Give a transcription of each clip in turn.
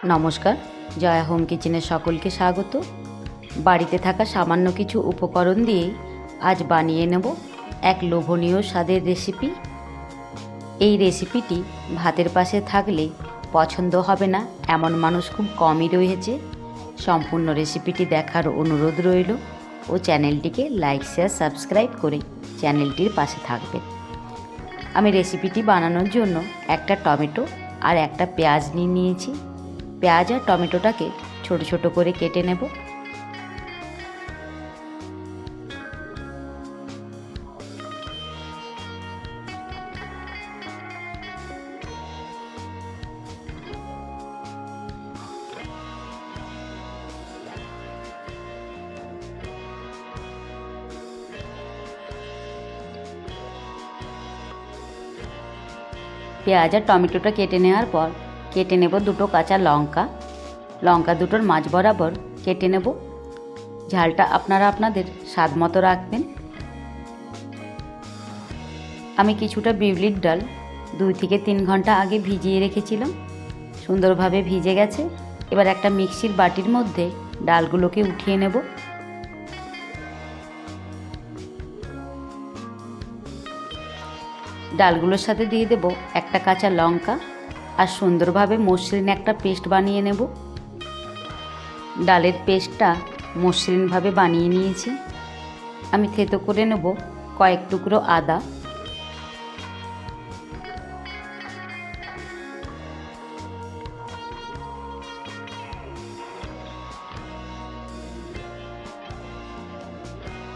নমস্কার, জয়া হোম কিচেনে সকলকে স্বাগত। বাড়িতে থাকা সামান্য কিছু উপকরণ দিয়ে আজ বানিয়ে নেব এক লোভনীয় স্বাদের রেসিপি। এই রেসিপিটি ভাতের পাশে থাকলে পছন্দ হবে না এমন মানুষ খুব কমই রয়েছে। সম্পূর্ণ রেসিপিটি দেখার অনুরোধ রইল ও চ্যানেলটিকে লাইক, শেয়ার, সাবস্ক্রাইব করে চ্যানেলটির পাশে থাকবেন। আমি রেসিপিটি বানানোর জন্য একটা টমেটো আর একটা পেঁয়াজ নিয়েছি। পেঁয়াজ আর টমেটোটাকে ছোট ছোট করে কেটে নেব। পেঁয়াজ আর টমেটোটা কেটে নেওয়ার পর কেটে নেব দুটো কাঁচা লঙ্কা। লঙ্কা দুটোর মাঝ বরাবর কেটে নেব। ঝালটা আপনারা আপনাদের স্বাদ মতো রাখবেন। আমি কিছুটা বিউলির ডাল 2 থেকে 3 ঘন্টা আগে ভিজিয়ে রেখেছিলাম। সুন্দরভাবে ভিজে গেছে। এবার একটা মিক্সির বাটির মধ্যে ডালগুলোকে উঠিয়ে নেব। ডালগুলোর সাথে দিয়ে দেব একটা কাঁচা লঙ্কা আর সুন্দরভাবে মসৃণ একটা পেস্ট বানিয়ে নেব। ডালের পেস্টটা মসৃণভাবে বানিয়ে নিয়েছি। আমি থেতো করে নেব কয়েক টুকরো আদা।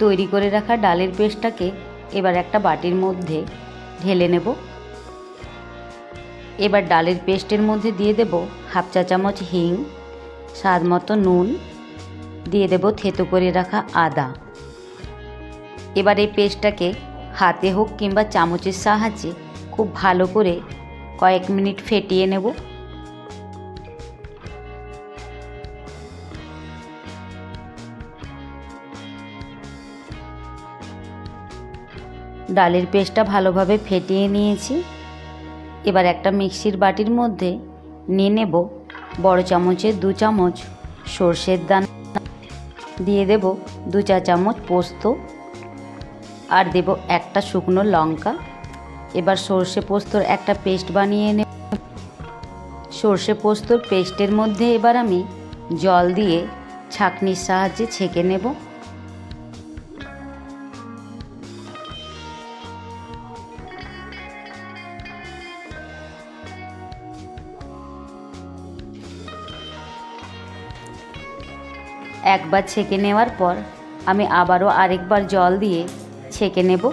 তৈরি করে রাখা ডালের পেস্টটাকে এবার একটা বাটির মধ্যে ঢেলে নেব। এবার ডালের পেস্টের মধ্যে দিয়ে দেব হাফ চা চামচ হিং, স্বাদ মতো নুন, দিয়ে দেব থেতো করে রাখা আদা। এবার এই পেস্টটাকে হাতে হোক কিংবা চামচের সাহায্যে খুব ভালো করে কয়েক মিনিট ফেটিয়ে নেব। ডালের পেস্টটা ভালোভাবে ফেটিয়ে নিয়েছি। এবার একটা মিক্সির বাটির মধ্যে নিয়ে নেব বড় চামচের 2 চামচ সর্ষের দানা, দিয়ে দেব 2 চা চামচ পোস্ত আর দেব একটা শুকনো লঙ্কা। এবার সর্ষে পোস্তর একটা পেস্ট বানিয়ে নেব। সর্ষে পোস্তর পেস্টের মধ্যে এবার আমি জল দিয়ে ছাঁকনির সাহায্যে ছেঁকে নেব। একবার ছেঁকে নেওয়ার পর আমি আবারও আরেকবার জল দিয়ে ছেঁকে নেব।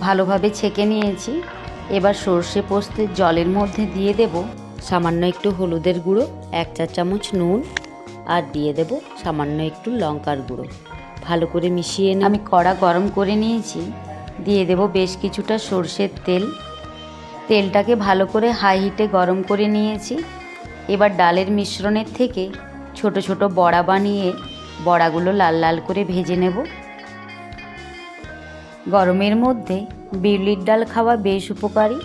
ভালোভাবে ছেঁকে নিয়েছি। এবার সর্ষে পোস্তের জলের মধ্যে দিয়ে দেব সামান্য একটু হলুদের গুঁড়ো, 1 চা চামচ নুন আর দিয়ে দেব সামান্য একটু লঙ্কার গুঁড়ো। ভালো করে মিশিয়ে আমি কড়া গরম করে নিয়েছি। দিয়ে দেব বেশ কিছুটা সর্ষের তেল। তেলটাকে ভালো করে হাই হিটে গরম করে নিয়েছি। এবার ডালের মিশ্রণের থেকে ছোট ছোট বড়া বানিয়ে বড়াগুলো লাল লাল করে ভেজে নেব। গরমের মধ্যে বিউলির ডাল খাওয়া বেশ উপকারী।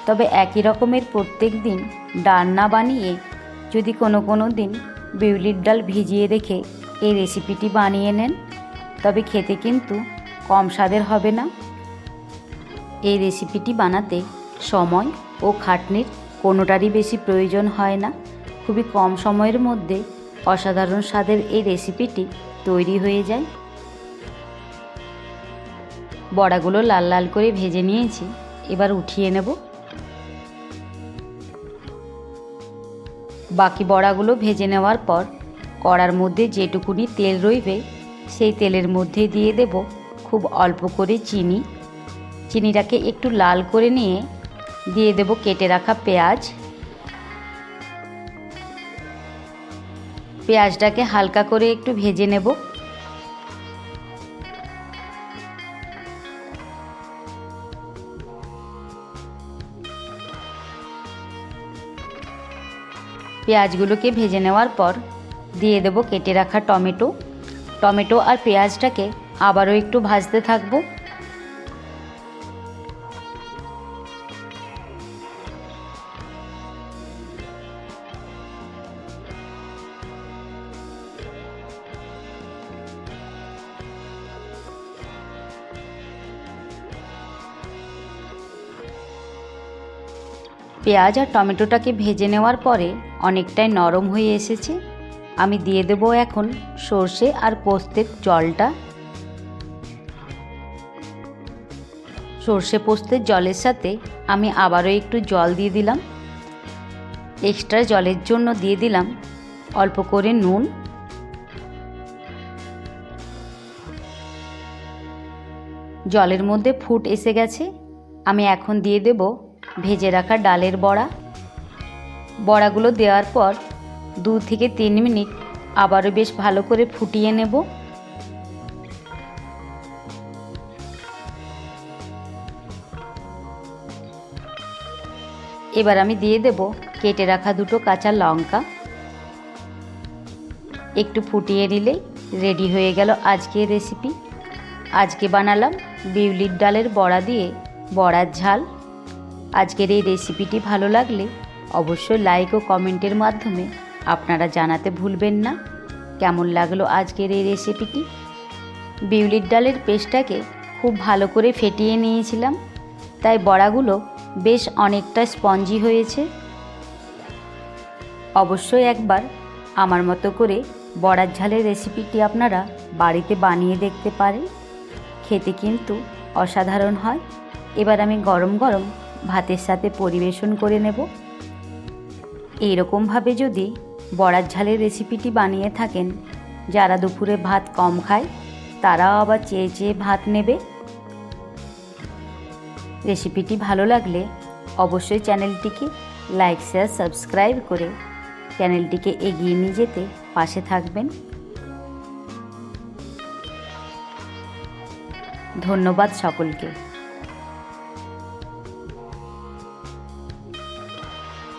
তবে একই রকমের প্রত্যেক দিন ডাল না বানিয়ে যদি কোনো দিন বিউলির ডাল ভিজিয়ে রেখে এই রেসিপিটি বানিয়ে নেন, তবে খেতে কিন্তু কম স্বাদের হবে না। এই রেসিপিটি বানাতে সময় ও খাটনির কোনোটারই বেশি প্রয়োজন হয় না। খুবই কম সময়ের মধ্যে অসাধারণ স্বাদের এই রেসিপিটি তৈরি হয়ে যায়। বড়াগুলো লাল লাল করে ভেজে নিয়েছি। এবার উঠিয়ে নেব। বাকি বড়াগুলো ভেজে নেওয়ার পর কড়ার মধ্যে যেটুকুনি তেল রইবে সেই তেলের মধ্যে দিয়ে দেব খুব অল্প করে চিনি। চিনিটাকে একটু লাল করে নিয়ে দিয়ে দেব কেটে রাখা পেঁয়াজ। পেঁয়াজটাকে হালকা করে একটু ভেজে নেব। পেঁয়াজগুলোকে ভেজে নেওয়ার পর দিয়ে দেব কেটে রাখা টমেটো আর পেঁয়াজটাকে আবারও একটু ভাজতে থাকবো। পেঁয়াজ আর টমেটোটাকে ভেজে নেওয়ার পরে অনেকটাই নরম হয়ে এসেছে। আমি দিয়ে দেব এখন সর্ষে আর পোস্তের জলটা। সর্ষে পোস্তের জলের সাথে আমি আবারও একটু জল দিয়ে দিলাম। এক্সট্রা জলের জন্য দিয়ে দিলাম অল্প করে নুন। জলের মধ্যে ফুট এসে গেছে। আমি এখন দিয়ে দেব ভেজে রাখা ডালের বড়াগুলো দেওয়ার পর 2 থেকে 3 মিনিট আবারও বেশ ভালো করে ফুটিয়ে নেব। এবার আমি দিয়ে দেব কেটে রাখা 2টো কাঁচা লঙ্কা। একটু ফুটিয়ে নিলেই রেডি হয়ে গেল আজকের রেসিপি। আজকে বানালাম বিউলির ডালের বড়া দিয়ে বড়ার ঝাল। আজকের এই রেসিপিটি ভালো লাগলে অবশ্যই লাইক ও কমেন্টের মাধ্যমে আপনারা জানাতে ভুলবেন না কেমন লাগলো আজকের এই রেসিপিটি। বিউলির ডালের পেস্টটাকে খুব ভালো করে ফেটিয়ে নিয়েছিলাম, তাই বড়াগুলো বেশ অনেকটা স্পঞ্জি হয়েছে। অবশ্যই একবার আমার মতো করে বড়ার ঝালের রেসিপিটি আপনারা বাড়িতে বানিয়ে দেখতে পারেন, খেতে কিন্তু অসাধারণ হয়। এবার আমি গরম গরম ভাতের সাথে পরিবেশন করে নেব। এইরকমভাবে যদি বড়ার ঝালের রেসিপিটি বানিয়ে থাকেন, যারা দুপুরে ভাত কম খায় তারাও আবার চেয়ে চেয়ে ভাত নেবে। রেসিপিটি ভালো লাগলে অবশ্যই চ্যানেলটিকে লাইক শেয়ার সাবস্ক্রাইব করে চ্যানেলটিকে এগিয়ে নিয়ে যেতে পাশে থাকবেন। ধন্যবাদ সকলকে।